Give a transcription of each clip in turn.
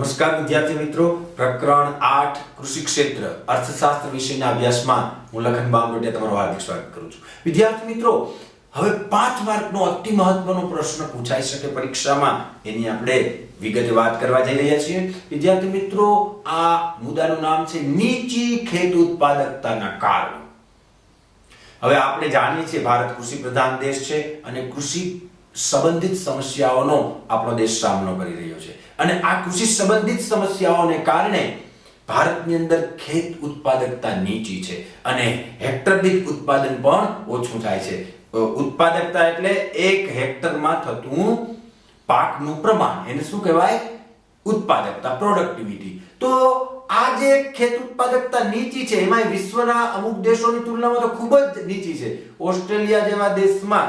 નમસ્કાર વિદ્યાર્થી મિત્રો, પ્રકરણ 8 કૃષિ ક્ષેત્ર અર્થશાસ્ત્ર વિષયના અભ્યાસમાં હું લખન બામડોટિયા તમારું હાર્દિક સ્વાગત કરું છું. વિદ્યાર્થી મિત્રો, હવે 5 માર્કનો અતિ મહત્વનો પ્રશ્ન પૂછાઈ શકે પરીક્ષામાં, એની આપણે વિગતે વાત કરવા જઈ રહ્યા છીએ. વિદ્યાર્થી મિત્રો, આ મુદ્દાનું નામ છે નીચી ખેત ઉત્પાદકતાના કારણો. હવે આપણે જાણીએ છીએ ભારત કૃષિ પ્રધાન દેશ છે અને કૃષિ સંબંધિત સમસ્યાઓનો આપણો દેશ સામનો કરી રહ્યો છે. અને આ કૃષિ સંબંધિત સમસ્યાઓને કારણે ભારતની અંદર ખેત ઉત્પાદકતા નીચી છે અને હેક્ટર દીઠ ઉત્પાદન પણ ઓછું થાય છે. ઉત્પાદકતા એટલે 1 હેક્ટરમાં થતું પાકનું પ્રમાણ, એને શું કહેવાય? ઉત્પાદકતા, પ્રોડક્ટિવિટી. તો આ જે ખેત ઉત્પાદકતા નીચી છે, એમાં વિશ્વના અમુક દેશોની તુલનામાં તો ખૂબ જ નીચી છે. ઓસ્ટ્રેલિયા જેવા દેશમાં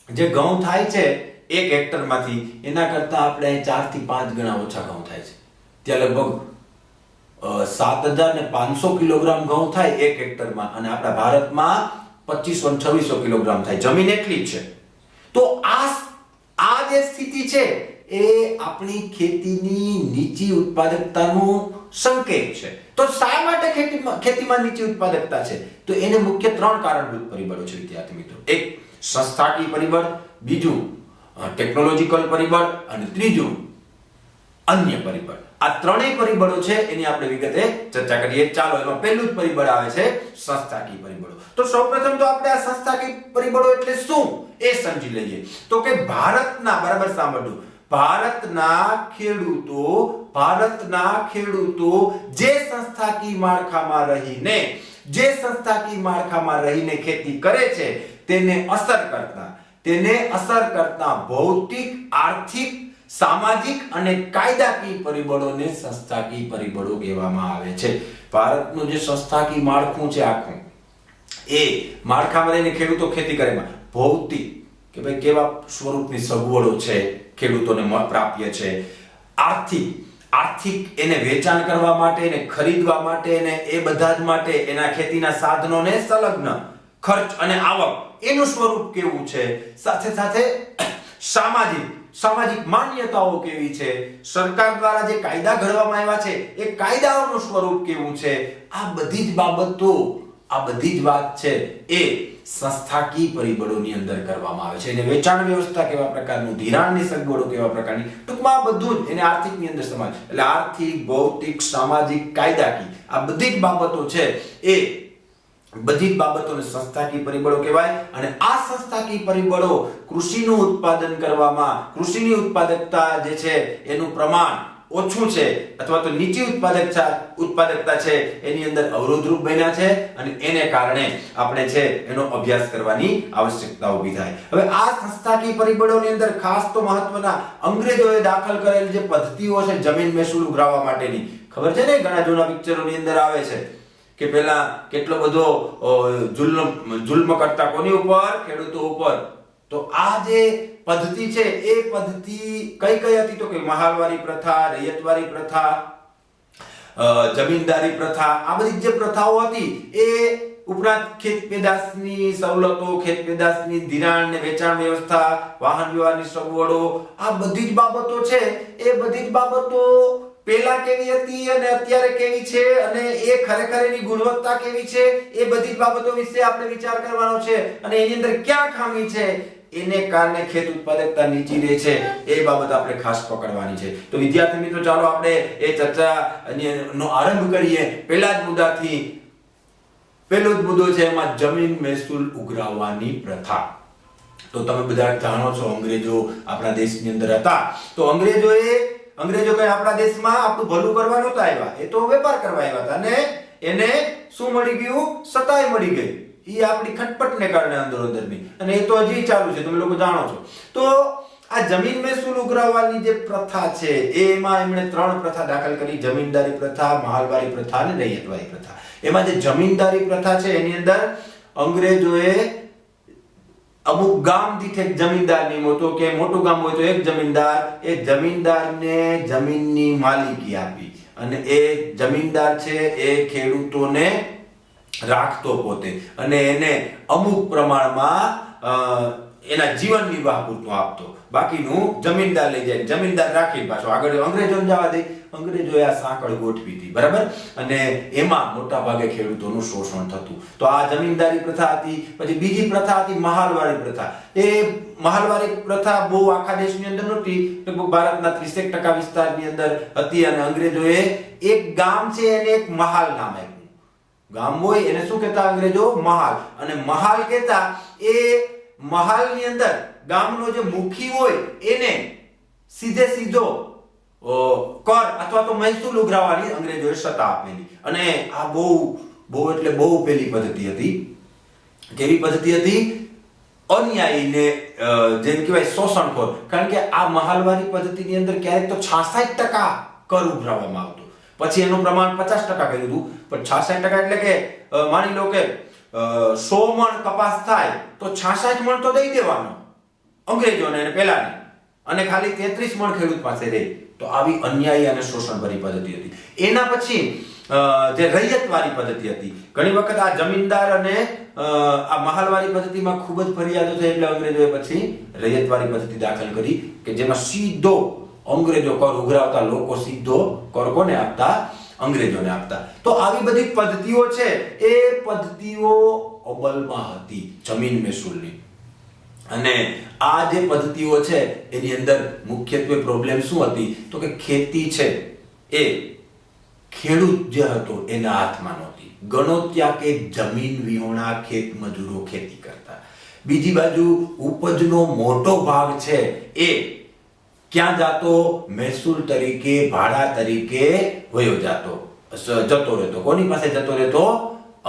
જે ઘઉં થાય છે 1 હેક્ટરમાંથી, એના કરતા આપણે 4 થી 5 ગણા ઓછા ઘઉં થાય છે. ત્યાં લગભગ 7500 કિલોગ્રામ ઘઉં થાય 1 હેક્ટરમાં અને આપણા ભારતમાં 2500-2600 કિલોગ્રામ થાય. જમીન એટલી જ છે. તો આ જે સ્થિતિ છે એ આપણી ખેતીની નીચી ઉત્પાદકતાનું સંકેત છે. તો શા માટે ખેતીમાં નીચી ઉત્પાદકતા છે? તો એને મુખ્ય 3 કારણભૂત પરિબળો છે વિદ્યાર્થી મિત્રો. એક સંસ્થાકીય પરિબળ, બીજું ટેકનોલોજીકલ પરિબળ અને ત્રીજું અન્ય પરિબળ. આ ત્રણેય પરિબળો છે એની આપણે વિગતે ચર્ચા કરીએ. ચાલો, એમાં પહેલું જ પરિબળ આવે છે સંસ્થાકીય પરિબળો. તો સૌપ્રથમ તો આપણે આ સંસ્થાકીય પરિબળો એટલે શું એ સમજી લઈએ. તો કે ભારતના, બરાબર સાંભળજો, ભારતના ખેડૂતો જે સંસ્થાકીય માળખામાં રહીને ખેતી કરે છે તેને અસર કરતા ભૌતિક, આર્થિક, સામાજિક અને કાયદાકીય પરિબળોને સંસ્થાકીય પરિબળો કહેવામાં આવે છે. ભારતનું જે સંસ્થાકીય માળખું છે આખું, એ માળખામાં રહીને ખેડૂતો ખેતી કરે. ભૌતિક કે ભાઈ કેવા સ્વરૂપની સગવડો છે ખેડૂતોને પ્રાપ્ય છે. આર્થિક એને વેચાણ કરવા માટે, એને ખરીદવા માટે, એને એ બધા જ માટે એના ખેતીના સાધનોને સંલગ્ન ખર્ચ અને આવક એનું સ્વરૂપ કેવું છે. સાથે સાથે સામાજિક માન્યતાઓ કેવી છે, સરકાર દ્વારા જે કાયદા ઘડવામાં આવ્યા છે એ કાયદાઓનું સ્વરૂપ કેવું છે. આ બધી જ બાબતો, આ બધી જ વાત છે એ સંસ્થાકીય પરિબળોની અંદર કરવામાં આવે છે. એને વેચાણ વ્યવસ્થા કેવા પ્રકારનું, ધિરાણની સગવડો કેવા પ્રકારની, ટૂંકમાં બધું જ એને આર્થિકની અંદર સમાવે. એટલે આર્થિક, ભૌતિક, સામાજિક, કાયદાકીય આ બધી જ બાબતો છે એ બધી જ બાબતોને સંસ્થાકીય પરિબળો કહેવાય. અને આ સંસ્થાકીય પરિબળો કૃષિનું ઉત્પાદન કરવામાં, કૃષિની ઉત્પાદકતા જે છે એનું પ્રમાણ ઓછું છે અથવા તો નીચી ઉત્પાદકતા છે એની અંદર અવરોધરૂપ બન્યા છે અને એને કારણે આપણે છે એનો અભ્યાસ કરવાની આવશ્યકતા ઊભી થાય. હવે આ સંસ્થાકીય પરિબળોની અંદર ખાસ તો મહત્વના અંગ્રેજોએ દાખલ કરેલ જે પદ્ધતિઓ છે જમીન મહેસૂલ ઉઘરાવવા માટેની, ખબર છે ને, ઘણા જૂના પિક્ચરોની અંદર આવે છે કે પેલા કેટલો બધો જુલ્મ કરતા કોની ઉપર? ખેડૂતો ઉપર. તો આ જે પદ્ધતિ છે એ પદ્ધતિ કઈ હતી? તો કે મહાલવારી પ્રથા, રૈયતવારી પ્રથા, જમીનદારી પ્રથા, આ બધી જે પ્રથાઓ હતી એ ઉપરાંત ખેત પેદાશની સવલતો, ખેત પેદાશની ધિરાણ ને વેચાણ વ્યવસ્થા, વાહન વ્યવહારની સગવડો, આ બધી જ બાબતો છે એ બધી જ બાબતો પેલા કેવી હતી અને અત્યારે કેવી છે અને એ ખરેખર એની ગુણવત્તા કેવી છે, એ બધી જ બાબતો વિશે આપણે વિચાર કરવાનો છે. અને એની અંદર ક્યાં ખામી છે, એને કારણે ખેત ઉત્પાદકતા નીચી રહે છે, એ બાબત આપણે ખાસ પકડવાની છે. તો વિદ્યાર્થી મિત્રો, ચાલો આપણે એ ચર્ચાનો આરંભ કરીએ પહેલા જ મુદ્દાથી. પહેલો જ મુદ્દો છે એમાં જમીન મહેસૂલ ઉઘરાવવાની પ્રથા. તો તમે બધા જાણો છો, અંગ્રેજો આપણા દેશની અંદર હતા. તો અંગ્રેજો કઈ આપણા દેશમાં આપણું ભલું કરવા નહોતા આવ્યા, એ તો વેપાર કરવા આવ્યા હતા. અને એને શું મળી ગયું? સતાય મળી ગઈ. એ આપણી ખટપટને કારણે અંદરોઅંદરની, અને એ તો હજી ચાલુ છે, તમે લોકો જાણો છો. તો આ જમીન મહેસૂલ ઉઘરાવવાની જે પ્રથા છે એમાં એમણે 3 પ્રથા દાખલ કરી: જમીનદારી પ્રથા, મહાલવારી પ્રથા અને રૈયતવારી પ્રથા. એમાં જે જમીનદારી પ્રથા છે એની અંદર અંગ્રેજોએ અમુક ગામ દીઠ એક જમીનદાર નિયમો, તો કે મોટું ગામ હોય તો એક જમીનદાર, એ જમીનદારને જમીનની માલિકી આપી અને એ જમીનદાર છે એ ખેડૂતોને રાખતો પોતે અને એને અમુક પ્રમાણમાં એના જીવન નિર્વાહ પૂરતું આપતો, બાકીનું જમીનદાર લઈ જાય, જમીનદાર રાખી પાછો આગળ અંગ્રેજોને જવા દે. અંગ્રેજોએ આ સાંકળ ગોઠવી હતી, બરાબર, અને એમાં મોટા ભાગે ખેડૂતોનું શોષણ થતું. તો આ જમીનદારી પ્રથા હતી. પછી બીજી પ્રથા હતી મહાલવારી પ્રથા. એ મહાલવારી પ્રથા બહુ આખા દેશની અંદર નહોતી, લગભગ ભારતના 30% વિસ્તારની અંદર હતી. અને અંગ્રેજોએ એક ગામ છે એને એક મહાલ નામ આપ્યું. ગામ હોય એને શું કહેતા અંગ્રેજો? મહાલ. અને મહાલ કહેતા એ મહાલની અંદર ગામનો જે મુખી હોય એને સીધો કર અથવા તો મહેસૂલ ઉઘરાવવાની અંગ્રેજોએ સત્તા આપેલી. અને આ બહુ એટલે બહુ પેલી પદ્ધતિ હતી. કેવી પદ્ધતિ હતી? અન્યાયી ને જેમ કહેવાય શોષણખોર. કારણ કે આ મહાલવારી પદ્ધતિની અંદર ક્યારેક તો 66% કર ઉઘરાવવામાં આવતો, પછી એનું પ્રમાણ 50% કર્યું હતું. પણ 66% એટલે કે માની લો કે 100 મણ કપાસ થાય તો 66 મણ તો દઈ દેવાનો અંગ્રેજોને પેલાને, અને ખાલી 33 મણ ખેડૂત પાસે રહે. તો આવી અન્યાયી અને શોષણભરી પદ્ધતિ હતી. એના પછી જે રૈયતવારી પદ્ધતિ હતી. ઘણી વખત આ જમીનદાર અને આ મહાલવારી પદ્ધતિમાં ખૂબ જ ફરિયાદો થઈ, એટલે અંગ્રેજોએ પછી રૈયતવારી પદ્ધતિ દાખલ કરી કે જેમાં સીધો અંગ્રેજો કર ઉઘરાવતા, લોકો સીધો કર કોને આપતા? અંગ્રેજોને આપતા. તો આવી બધી પદ્ધતિઓ છે, એ પદ્ધતિઓ અમલમાં હતી જમીન મહેસૂલની. અને આ જે પદ્ધતિઓ છે એની અંદર મુખ્યત્વે પ્રોબ્લેમ શું હતી? તો કે ખેતી છે એ ખેડૂત જે હતો એના હાથમાં નહોતી. ગણો ત્યાં કે જમીન વિહોણા ખેત મજૂરો ખેતી કરતા. બીજી બાજુ ઉપજનો મોટો ભાગ છે એ ક્યાં જાતો? મહેસૂલ તરીકે, ભાડા તરીકે વયો જતો રહેતો. કોની પાસે જતો રહેતો?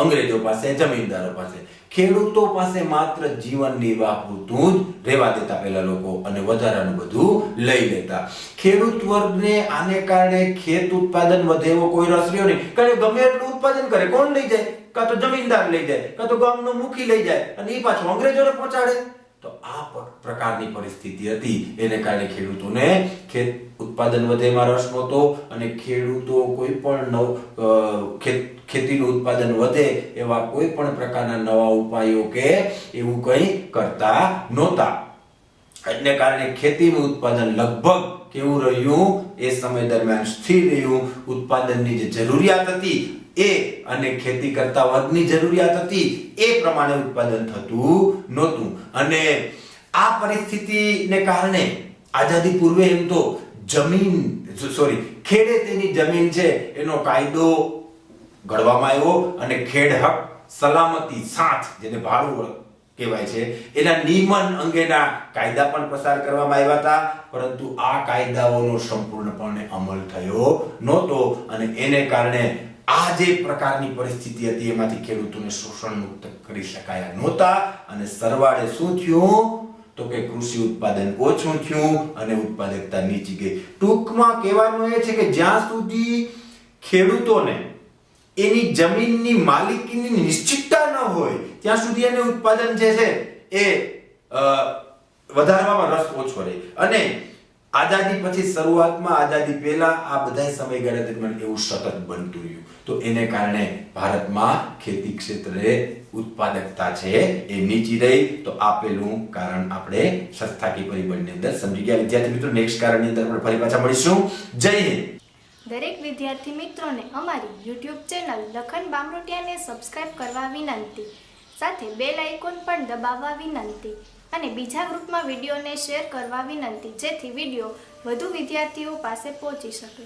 અંગ્રેજો પાસે, જમીનદારો પાસે. ખેડૂતો પાસે માત્ર જીવન નિર્વાહ પૂરતું જ રહેવા દેતા પેલા લોકો, અને વધારાનું બધું લઈ લેતા. ખેડૂત વર્ગને આને કારણે ખેત ઉત્પાદન વધે એવો કોઈ રસ રહ્યો નહીં. કારણ કે ગમે એટલું ઉત્પાદન કરે, કોણ લઈ જાય? કાં તો જમીનદાર લઈ જાય, કાં તો ગામનો મુખી લઈ જાય, અને એ પાછો અંગ્રેજોને પહોંચાડે. તો આ પ્રકારની પરિસ્થિતિ હતી. એને કારણે ખેડૂતોને ખેત ઉત્પાદન વધે એમાં રસ નહોતો, અને ખેડૂતો કોઈ પણ ખેતીનું ઉત્પાદન વધે એવા કોઈ પણ પ્રકારના નવા ઉપાયો કે એવું કંઈ કરતા નહોતા. એને કારણે ખેતીનું ઉત્પાદન લગભગ કેવું રહ્યું? એ સમય દરમિયાન સ્થિર રહ્યું. ઉત્પાદનની જે જરૂરિયાત હતી એ અને ખેતી કરતા વર્ગની જરૂરિયાત હતી એ પ્રમાણે ઉત્પાદન થતું નહોતું. અને આ પરિસ્થિતિને કારણે આઝાદી પૂર્વે એમ તો ખેડે તેની જમીન છે એનો કાયદો ઘડવામાં આવ્યો, અને ખેડ હક, સલામતી, સાથ જેને ભાડું કહેવાય છે, એના નિયમન અંગેના કાયદા પણ પસાર કરવામાં આવ્યા હતા. પરંતુ આ કાયદાઓનો સંપૂર્ણપણે અમલ થયો નહોતો, અને એને કારણે આ જે પ્રકારની પરિસ્થિતિ હતી એમાંથી ખેડૂતોને શોષણ મુક્ત કરી શકાયા નહોતા. અને સરવાળે શું થયું? તો કે કૃષિ ઉત્પાદન ઓછું થયું અને ઉત્પાદકતા નીચી ગઈ. ટૂંકમાં કહેવાનું એ છે કે જ્યાં સુધી ખેડૂતોને એની જમીનની માલિકીની નિશ્ચિતતા ન હોય ત્યાં સુધી એને ઉત્પાદન જે છે એ વધારવામાં રસ ઓછો રહે. અને આઝાદી પછી, શરૂઆતમાં આઝાદી પહેલા આ બધા સમયગાળા દરમિયાન એવું સતત બનતું રહ્યું. તો એને કારણે ભારતમાં ખેતી ક્ષેત્રે ઉત્પાદકતા છે એ નીચી રહી. તો આપેલું કારણ આપણે સંસ્થાકીય પરિબળની અંદર સમજી ગયા. વિદ્યાર્થી મિત્રો, નેક્સ્ટ કારણની અંદર આપણે ફરી પાછા મળીશું. જય હિન્દ. દરેક વિદ્યાર્થી મિત્રોને અમારી YouTube ચેનલ લખન બામરોટિયાને સબસ્ક્રાઇબ કરવા વિનંતી. સાથે બેલ આઇકોન પણ દબાવવા વિનંતી. અને બીજા ગ્રુપમાં વિડીયોને શેર કરવા વિનંતી, જેથી વિડીયો વધુ વિદ્યાર્થીઓ પાસે પહોંચી શકે.